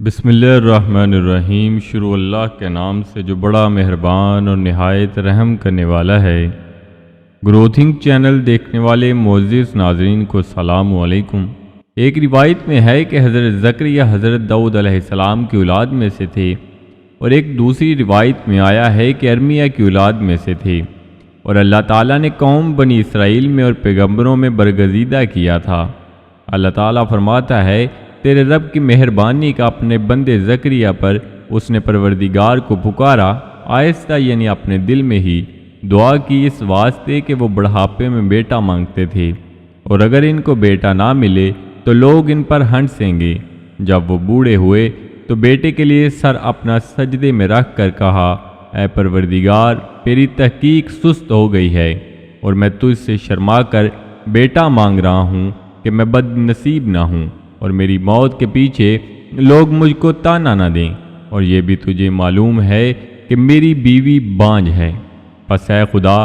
بسم اللہ الرحمن الرحیم۔ شروع اللہ کے نام سے جو بڑا مہربان اور نہایت رحم کرنے والا ہے۔ گروتھنگ چینل دیکھنے والے معزز ناظرین کو السلام علیکم۔ ایک روایت میں ہے کہ حضرت زکریا حضرت داؤد علیہ السلام کی اولاد میں سے تھے، اور ایک دوسری روایت میں آیا ہے کہ ارمیہ کی اولاد میں سے تھے، اور اللہ تعالیٰ نے قوم بنی اسرائیل میں اور پیغمبروں میں برگزیدہ کیا تھا۔ اللہ تعالیٰ فرماتا ہے، تیرے رب کی مہربانی کا اپنے بندے زکریا پر اس نے پروردگار کو پکارا، آہستہ یعنی اپنے دل میں ہی دعا کی، اس واسطے کہ وہ بڑھاپے میں بیٹا مانگتے تھے، اور اگر ان کو بیٹا نہ ملے تو لوگ ان پر ہنسیں گے۔ جب وہ بوڑھے ہوئے تو بیٹے کے لیے سر اپنا سجدے میں رکھ کر کہا، اے پروردگار، میری تحقیق سست ہو گئی ہے، اور میں تجھ سے شرما کر بیٹا مانگ رہا ہوں کہ میں بد نصیب نہ ہوں، اور میری موت کے پیچھے لوگ مجھ کو تانا نہ دیں، اور یہ بھی تجھے معلوم ہے کہ میری بیوی بانجھ ہے۔ پس اے خدا،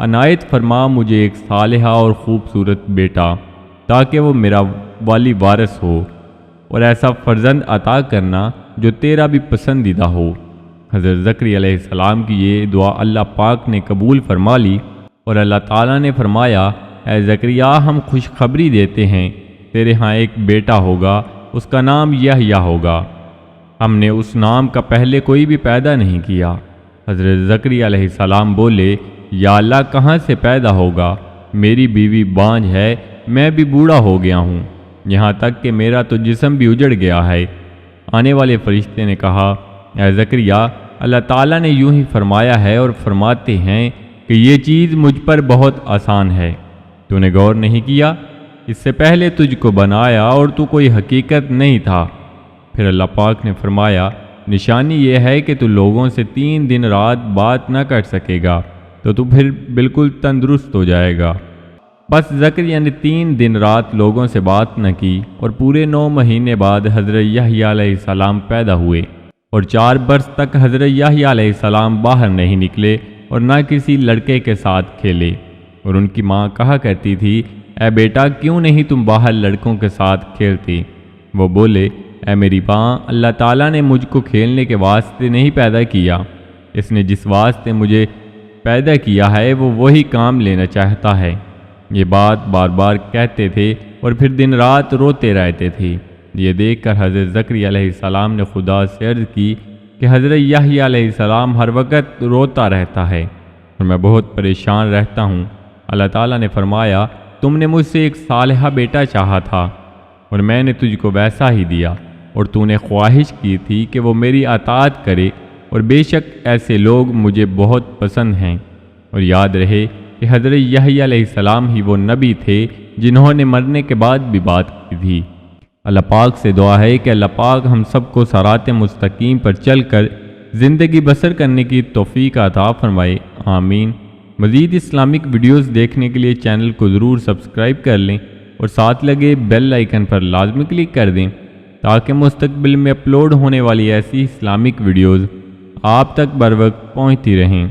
عنایت فرما مجھے ایک صالحہ اور خوبصورت بیٹا، تاکہ وہ میرا والی وارث ہو، اور ایسا فرزند عطا کرنا جو تیرا بھی پسندیدہ ہو۔ حضرت زکریا علیہ السلام کی یہ دعا اللہ پاک نے قبول فرما لی، اور اللہ تعالیٰ نے فرمایا، اے زکریا، ہم خوشخبری دیتے ہیں، تیرے ہاں ایک بیٹا ہوگا، اس کا نام یحییٰ ہوگا۔ ہم نے اس نام کا پہلے کوئی بھی پیدا نہیں کیا۔ حضرت زکریا علیہ السلام بولے، یا اللہ، کہاں سے پیدا ہوگا؟ میری بیوی بانجھ ہے، میں بھی بوڑھا ہو گیا ہوں، یہاں تک کہ میرا تو جسم بھی اجڑ گیا ہے۔ آنے والے فرشتے نے کہا، اے زکریا، اللہ تعالیٰ نے یوں ہی فرمایا ہے اور فرماتے ہیں کہ یہ چیز مجھ پر بہت آسان ہے۔ تو نے غور نہیں کیا؟ اس سے پہلے تجھ کو بنایا اور تو کوئی حقیقت نہیں تھا۔ پھر اللہ پاک نے فرمایا، نشانی یہ ہے کہ تو لوگوں سے 3 دن رات بات نہ کر سکے گا، تو پھر بالکل تندرست ہو جائے گا۔ بس زکریا نے 3 دن رات لوگوں سے بات نہ کی، اور پورے 9 مہینے بعد حضرت یحییٰ علیہ السلام پیدا ہوئے، اور 4 برس تک حضرت یحییٰ علیہ السلام باہر نہیں نکلے اور نہ کسی لڑکے کے ساتھ کھیلے، اور ان کی ماں کہا کرتی تھی، اے بیٹا، کیوں نہیں تم باہر لڑکوں کے ساتھ کھیلتے؟ وہ بولے، اے میری ماں، اللہ تعالیٰ نے مجھ کو کھیلنے کے واسطے نہیں پیدا کیا، اس نے جس واسطے مجھے پیدا کیا ہے وہ وہی کام لینا چاہتا ہے۔ یہ بات بار بار کہتے تھے اور پھر دن رات روتے رہتے تھے۔ یہ دیکھ کر حضرت زکریا علیہ السلام نے خدا سے عرض کی کہ حضرت یحییٰ علیہ السلام ہر وقت روتا رہتا ہے اور میں بہت پریشان رہتا ہوں۔ اللہ تعالیٰ نے فرمایا، تم نے مجھ سے ایک صالحہ بیٹا چاہا تھا، اور میں نے تجھ کو ویسا ہی دیا، اور تو نے خواہش کی تھی کہ وہ میری اطاعت کرے، اور بے شک ایسے لوگ مجھے بہت پسند ہیں۔ اور یاد رہے کہ حضرت یحییٰ علیہ السلام ہی وہ نبی تھے جنہوں نے مرنے کے بعد بھی بات کی تھی۔ اللہ پاک سے دعا ہے کہ اللہ پاک ہم سب کو صراط مستقیم پر چل کر زندگی بسر کرنے کی توفیق عطا فرمائے، آمین۔ مزید اسلامک ویڈیوز دیکھنے کے لیے چینل کو ضرور سبسکرائب کر لیں، اور ساتھ لگے بیل آئیکن پر لازمی کلک کر دیں تاکہ مستقبل میں اپلوڈ ہونے والی ایسی اسلامک ویڈیوز آپ تک بر وقت پہنچتی رہیں۔